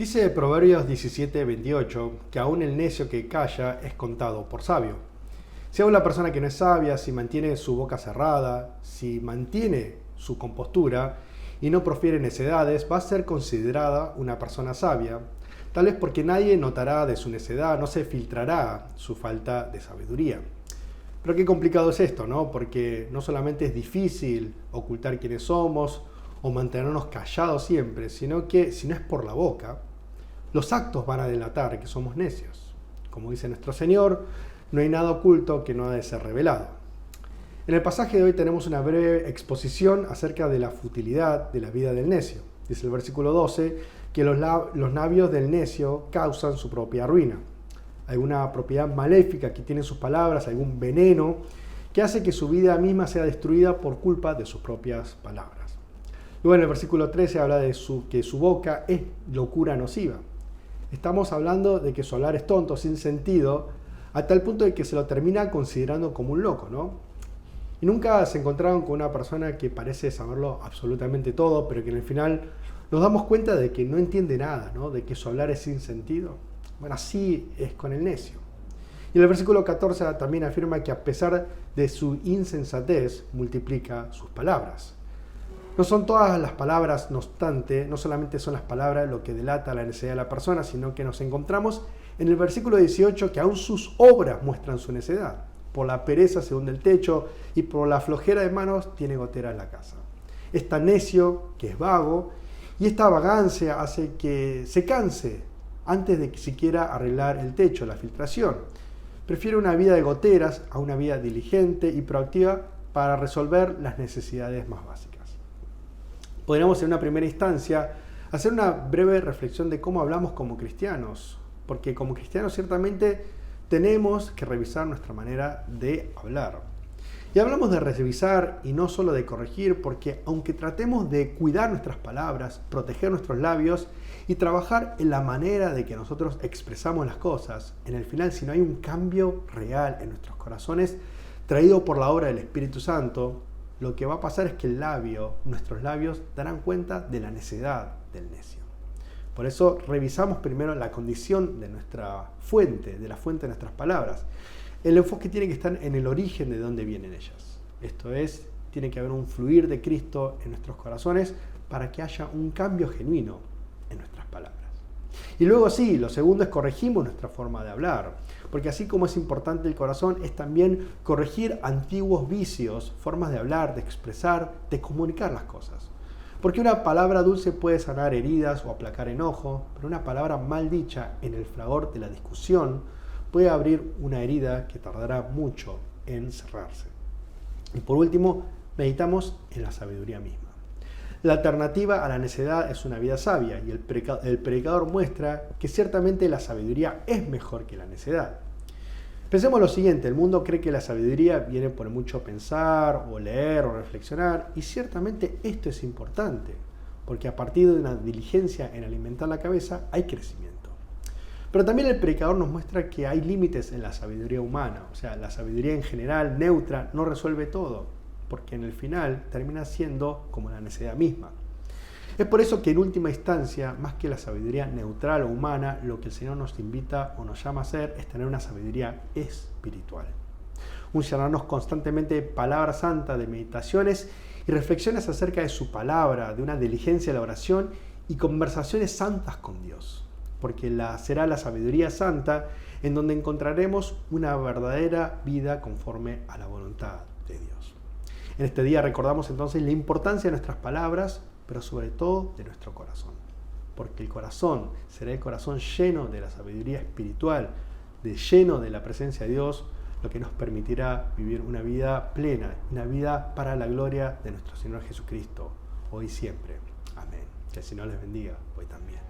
Dice Proverbios 17:28 que aún el necio que calla es contado por sabio. Si aún la persona que no es sabia, si mantiene su boca cerrada, si mantiene su compostura y no profiere necedades, va a ser considerada una persona sabia, tal vez porque nadie notará de su necedad, no se filtrará su falta de sabiduría. Pero qué complicado es esto, ¿no? Porque no solamente es difícil ocultar quiénes somos o mantenernos callados siempre, sino que si no es por la boca, los actos van a delatar que somos necios. Como dice nuestro Señor, no hay nada oculto que no ha de ser revelado. En el pasaje de hoy tenemos una breve exposición acerca de la futilidad de la vida del necio. Dice el versículo 12 que los labios del necio causan su propia ruina. Alguna propiedad maléfica que tienen sus palabras, algún veneno que hace que su vida misma sea destruida por culpa de sus propias palabras. Luego en el versículo 13 habla de que su boca es locura nociva. Estamos hablando de que su hablar es tonto, sin sentido, a tal punto de que se lo termina considerando como un loco, ¿no? Y nunca se encontraron con una persona que parece saberlo absolutamente todo, pero que en el final nos damos cuenta de que no entiende nada, ¿no? De que su hablar es sin sentido. Bueno, así es con el necio. Y en el versículo 14 también afirma que a pesar de su insensatez, multiplica sus palabras. No son todas las palabras, no obstante, no solamente son las palabras lo que delata la necedad de la persona, sino que nos encontramos en el versículo 18 que aún sus obras muestran su necedad. Por la pereza se hunde el techo y por la flojera de manos tiene gotera en la casa. Es tan necio que es vago y esta vagancia hace que se canse antes de siquiera arreglar el techo, la filtración. Prefiere una vida de goteras a una vida diligente y proactiva para resolver las necesidades más básicas. Podríamos en una primera instancia hacer una breve reflexión de cómo hablamos como cristianos, porque como cristianos ciertamente tenemos que revisar nuestra manera de hablar. Y hablamos de revisar y no solo de corregir, porque aunque tratemos de cuidar nuestras palabras, proteger nuestros labios y trabajar en la manera de que nosotros expresamos las cosas, en el final si no hay un cambio real en nuestros corazones, traído por la obra del Espíritu Santo, lo que va a pasar es que nuestros labios darán cuenta de la necedad del necio. Por eso revisamos primero la condición de nuestra fuente, de la fuente de nuestras palabras. El enfoque tiene que estar en el origen de dónde vienen ellas. Esto es, tiene que haber un fluir de Cristo en nuestros corazones para que haya un cambio genuino en nuestras palabras. Y luego sí, lo segundo es corregimos nuestra forma de hablar, porque así como es importante el corazón, es también corregir antiguos vicios, formas de hablar, de expresar, de comunicar las cosas. Porque una palabra dulce puede sanar heridas o aplacar enojo, pero una palabra mal dicha en el fragor de la discusión puede abrir una herida que tardará mucho en cerrarse. Y por último, meditamos en la sabiduría misma. La alternativa a la necedad es una vida sabia y el predicador muestra que ciertamente la sabiduría es mejor que la necedad. Pensemos lo siguiente, el mundo cree que la sabiduría viene por mucho pensar o leer o reflexionar y ciertamente esto es importante porque a partir de una diligencia en alimentar la cabeza hay crecimiento. Pero también el predicador nos muestra que hay límites en la sabiduría humana, o sea, la sabiduría en general, neutra, no resuelve todo, porque en el final termina siendo como la necedad misma. Es por eso que en última instancia, más que la sabiduría neutral o humana, lo que el Señor nos invita o nos llama a hacer es tener una sabiduría espiritual. Un llenarnos constantemente de palabra santa, de meditaciones y reflexiones acerca de su palabra, de una diligencia de la oración y conversaciones santas con Dios. Porque será la sabiduría santa en donde encontraremos una verdadera vida conforme a la voluntad de Dios. En este día recordamos entonces la importancia de nuestras palabras, pero sobre todo de nuestro corazón. Porque el corazón será el corazón lleno de la sabiduría espiritual, lleno de la presencia de Dios, lo que nos permitirá vivir una vida plena, una vida para la gloria de nuestro Señor Jesucristo, hoy y siempre. Amén. Que el Señor les bendiga, hoy también.